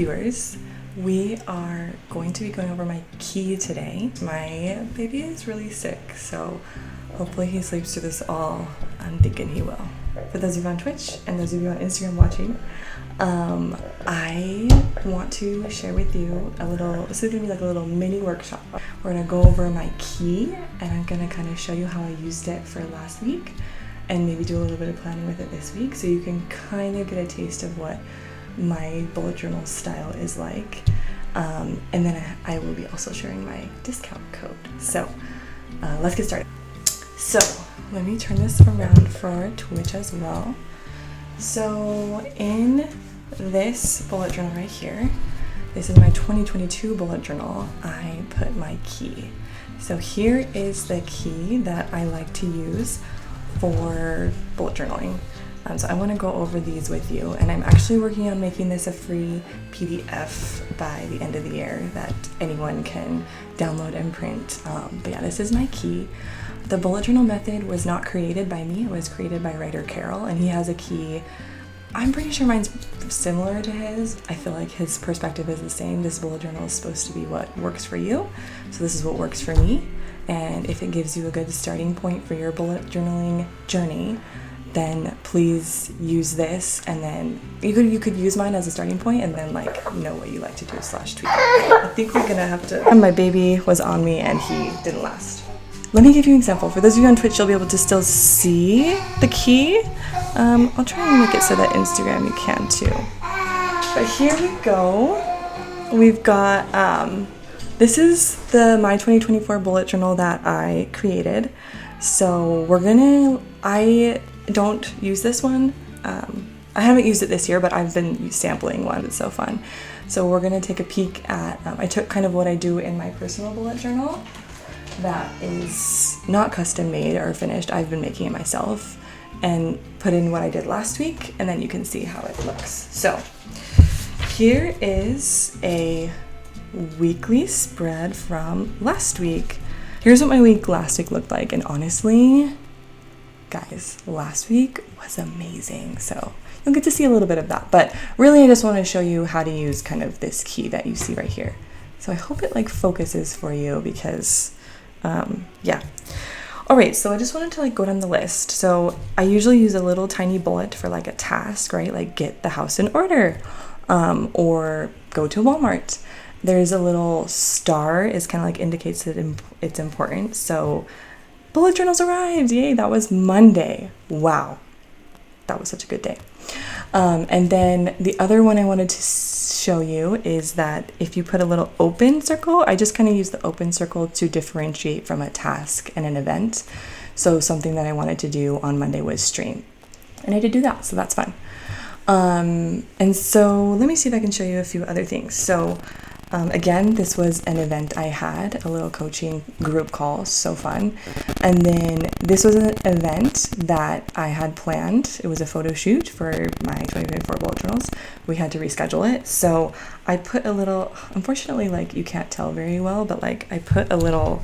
viewers, we are going to be going over my key today. My baby is really sick, so hopefully he sleeps through this all. I'm thinking he will. For those of you on Twitch and those of you on Instagram watching, I want to share with you a little, this is going to be like a little mini workshop. We're going to go over my key and I'm going to kind of show you how I used it for last week and maybe do a little bit of planning with it this week so you can kind of get a taste of what my bullet journal style is like. And then I will be also sharing my discount code. So let's get started. So let me turn this around for Twitch as well. So in this bullet journal right here, this is my 2022 bullet journal, I put my key. So here is the key that I like to use for bullet journaling. So I want to go over these with you, and I'm actually working on making this a free PDF by the end of the year that anyone can download and print. But yeah, this is my key. The bullet journal method was not created by me, it was created by Ryder Carroll, and he has a key. I'm pretty sure mine's similar to his. I feel like his perspective is the same. This bullet journal is supposed to be what works for you, so this is what works for me. And if it gives you a good starting point for your bullet journaling journey, then please use this, and then you could use mine as a starting point and then like know what you like to do / tweak. I think we're gonna have to. My baby was on me and he didn't last. Let me give you an example. For those of you on Twitch, you'll be able to still see the key. I'll try and make it so that Instagram you can too. But here we go. We've got, this is my 2024 bullet journal that I created. So I don't use this one. I haven't used it this year, but I've been sampling one. It's so fun. So we're gonna take a peek at, I took kind of what I do in my personal bullet journal that is not custom made or finished. I've been making it myself and put in what I did last week, and then you can see how it looks. So here is a weekly spread from last week. Here's what my week last week looked like, and honestly, guys, last week was amazing. So you'll get to see a little bit of that, but really I just want to show you how to use kind of this key that you see right here. So I hope it like focuses for you because yeah. All right, so I just wanted to like go down the list. So I usually use a little tiny bullet for like a task, right? Like get the house in order, or go to Walmart. There's a little star, is kind of like indicates that it's important. So bullet journals arrived, yay, that was Monday. Wow, that was such a good day. And then the other one I wanted to show you is that if you put a little open circle, I just kind of use the open circle to differentiate from a task and an event. So something that I wanted to do on Monday was stream, and I did do that, so that's fun. And so let me see if I can show you a few other things. So again, this was an event I had, a little coaching group call, so fun. And then this was an event that I had planned. It was a photo shoot for my 2024 bullet journals. We had to reschedule it. So I put a little, unfortunately, like you can't tell very well, but like I put a little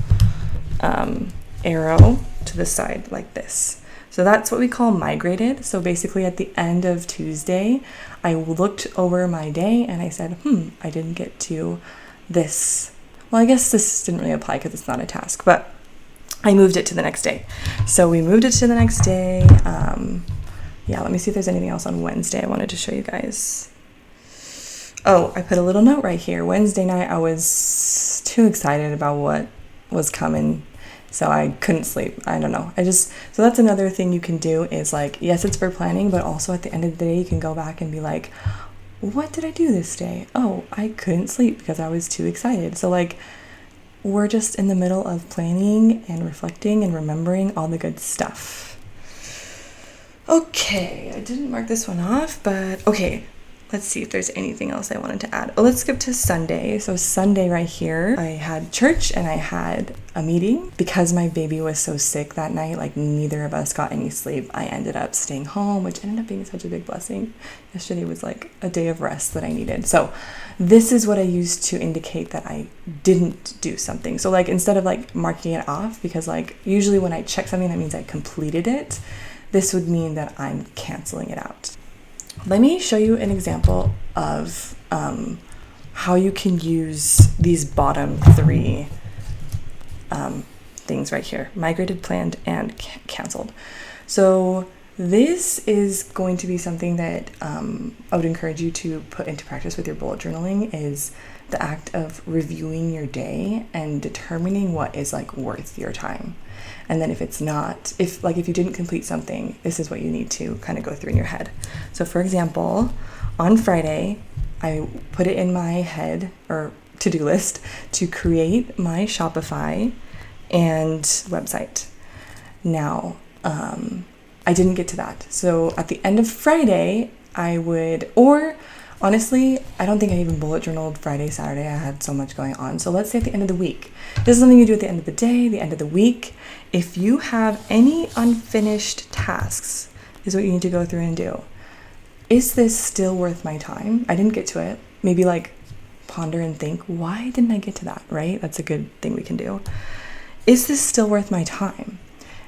arrow to the side like this. So that's what we call migrated. So basically at the end of Tuesday, I looked over my day and I said, I didn't get to this. Well, I guess this didn't really apply because it's not a task, but I moved it to the next day. So we moved it to the next day. Yeah, let me see if there's anything else on Wednesday I wanted to show you guys. Oh, I put a little note right here. Wednesday night, I was too excited about what was coming, so I couldn't sleep. I don't know. So that's another thing you can do is like, yes, it's for planning, but also at the end of the day, you can go back and be like, what did I do this day? Oh, I couldn't sleep because I was too excited. So like, we're just in the middle of planning and reflecting and remembering all the good stuff. Okay, I didn't mark this one off, but okay. Let's see if there's anything else I wanted to add. Oh, let's skip to Sunday. So Sunday right here, I had church and I had a meeting. Because my baby was so sick that night, like neither of us got any sleep, I ended up staying home, which ended up being such a big blessing. Yesterday was like a day of rest that I needed. So this is what I used to indicate that I didn't do something. So like instead of like marking it off, because like usually when I check something, that means I completed it. This would mean that I'm canceling it out. Let me show you an example of how you can use these bottom three things right here: migrated, planned, and canceled. So this is going to be something that I would encourage you to put into practice with your bullet journaling, is the act of reviewing your day and determining what is like worth your time. And then if it's not, if you didn't complete something, this is what you need to kind of go through in your head. So for example, on Friday, I put it in my head or to-do list to create my Shopify and website. Now, I didn't get to that. So at the end of Friday, I would, or honestly, I don't think I even bullet journaled Friday, Saturday. I had so much going on. So let's say at the end of the week. This is something you do at the end of the day, the end of the week. If you have any unfinished tasks, is what you need to go through and do. Is this still worth my time? I didn't get to it. Maybe like ponder and think, why didn't I get to that, right? That's a good thing we can do. Is this still worth my time?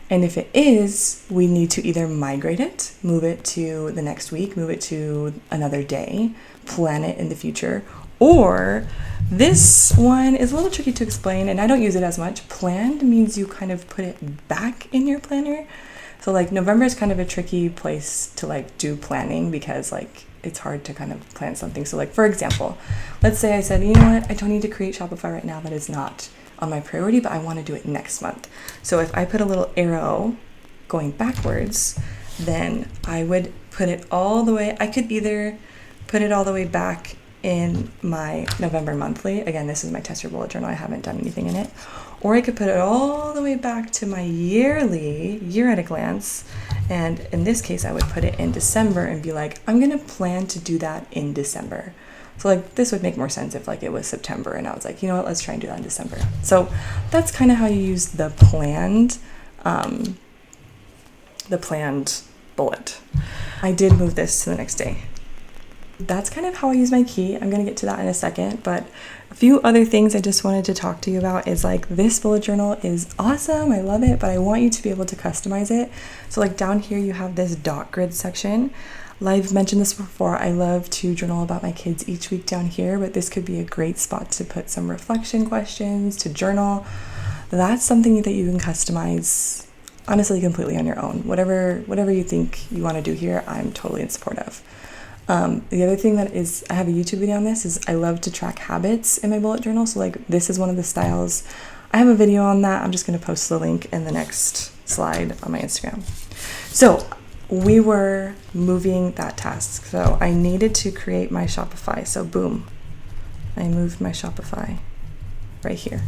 And if it is, we need to either migrate it, move it to the next week, move it to another day, plan it in the future. Or this one is a little tricky to explain, and I don't use it as much. Planned means you kind of put it back in your planner. So like November is kind of a tricky place to like do planning, because like it's hard to kind of plan something. So like, for example, let's say I said, you know what, I don't need to create Shopify right now. That is not on my priority, but I want to do it next month. So if I put a little arrow going backwards, then I would put it all the way. I could either put it all the way back in my November monthly. Again, this is my tester bullet journal. I haven't done anything in it. Or I could put it all the way back to my yearly, year at a glance. And in this case, I would put it in December and be like, I'm going to plan to do that in December. So like this would make more sense if like it was September and I was like, you know what, let's try and do that in December. So that's kind of how you use the planned bullet. I did move this to the next day. That's kind of how I use my key. I'm going to get to that in a second, but a few other things I just wanted to talk to you about is like this bullet journal is awesome. I love it, but I want you to be able to customize it. So like down here, you have this dot grid section. I've mentioned this before. I love to journal about my kids each week down here, but this could be a great spot to put some reflection questions, to journal. That's something that you can customize, honestly, completely on your own. Whatever you think you want to do here, I'm totally in support of. The other thing that is, I have a YouTube video on this, is I love to track habits in my bullet journal. So like this is one of the styles. I have a video on that. I'm just going to post the link in the next slide on my Instagram. So we were moving that task. So I needed to create my Shopify. So boom, I moved my Shopify right here.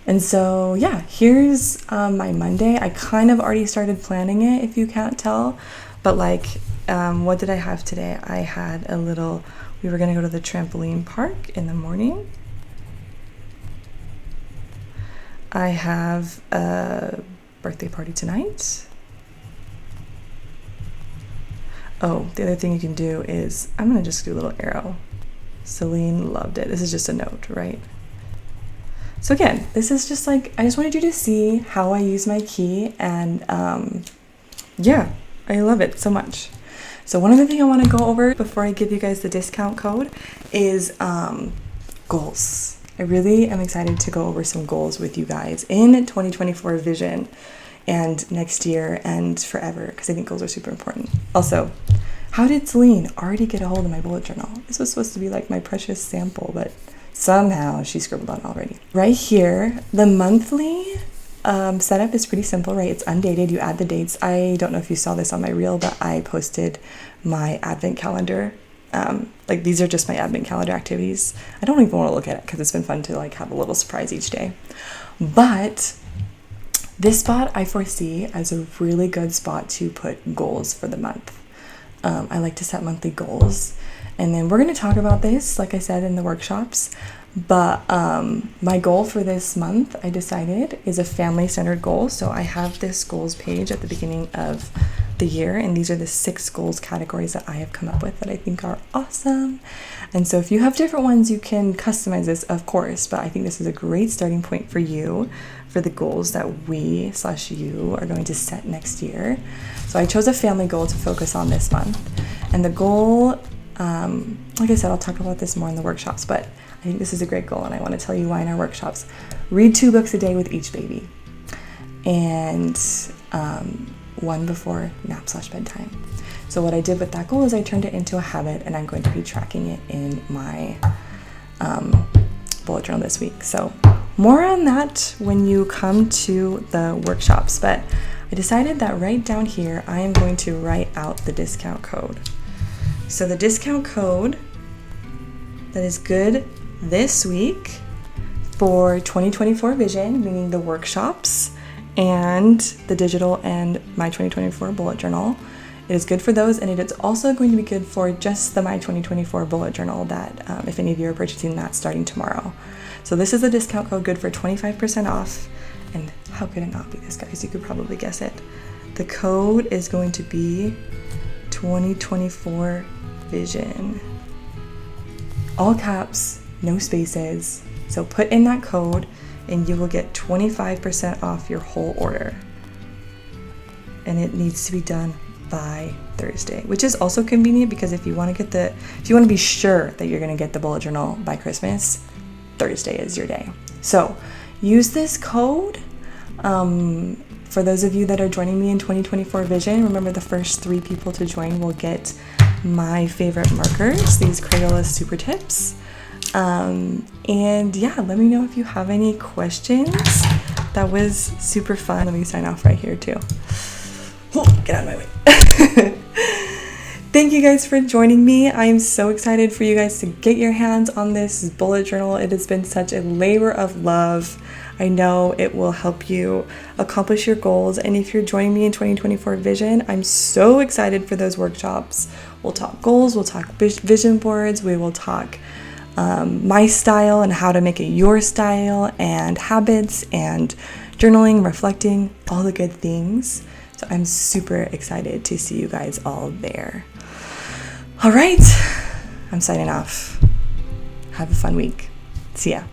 And so yeah, here's my Monday. I kind of already started planning it, if you can't tell, but like, what did I have today? I had we were gonna go to the trampoline park in the morning. I have a birthday party tonight. Oh, the other thing you can do is, I'm gonna just do a little arrow. Celine loved it. This is just a note, right? So again, this is just like, I just wanted you to see how I use my key, and yeah, I love it so much. So one other thing I want to go over before I give you guys the discount code is goals. I really am excited to go over some goals with you guys in 2024 vision and next year and forever, because I think goals are super important. Also, how did Celine already get a hold of my bullet journal? This was supposed to be like my precious sample, but somehow she scribbled on already. Right here, the monthly setup is pretty simple, right? It's undated. You add the dates. I don't know if you saw this on my reel, but I posted my advent calendar. Like these are just my advent calendar activities. I don't even want to look at it because it's been fun to like have a little surprise each day. But this spot I foresee as a really good spot to put goals for the month. I like to set monthly goals, and then we're going to talk about this, like I said, in the workshops. But my goal for this month, I decided, is a family-centered goal. So I have this goals page at the beginning of the year, and these are the 6 goals categories that I have come up with that I think are awesome. And so if you have different ones, you can customize this, of course, but I think this is a great starting point for you for the goals that you are going to set next year. So I chose a family goal to focus on this month, and the goal Like I said, I'll talk about this more in the workshops, but I think this is a great goal, and I want to tell you why in our workshops. Read 2 books a day with each baby, and 1 before nap/bedtime. So what I did with that goal is I turned it into a habit, and I'm going to be tracking it in my bullet journal this week. So more on that when you come to the workshops, but I decided that right down here I am going to write out the discount code. So the discount code that is good this week for 2024 Vision, meaning the workshops and the digital and my 2024 bullet journal. It is good for those, and it is also going to be good for just the My 2024 bullet journal that if any of you are purchasing that starting tomorrow. So this is a discount code good for 25% off, and how could it not be this, guys? You could probably guess it. The code is going to be 2024 Vision. All caps, no spaces. So put in that code and you will get 25% off your whole order. And it needs to be done by Thursday, which is also convenient because if you want to be sure that you're going to get the bullet journal by Christmas, Thursday is your day. So use this code. For those of you that are joining me in 2024 Vision, remember the first 3 people to join will get my favorite markers, these Crayola Super Tips. And yeah, let me know if you have any questions. That was super fun. Let me sign off right here too. Get out of my way. Thank you guys for joining me. I am so excited for you guys to get your hands on this bullet journal. It has been such a labor of love. I know it will help you accomplish your goals. And if you're joining me in 2024 Vision, I'm so excited for those workshops. We'll talk goals, we'll talk vision boards, we will talk my style and how to make it your style, and habits and journaling, reflecting, all the good things. So I'm super excited to see you guys all there. All right, I'm signing off. Have a fun week. See ya.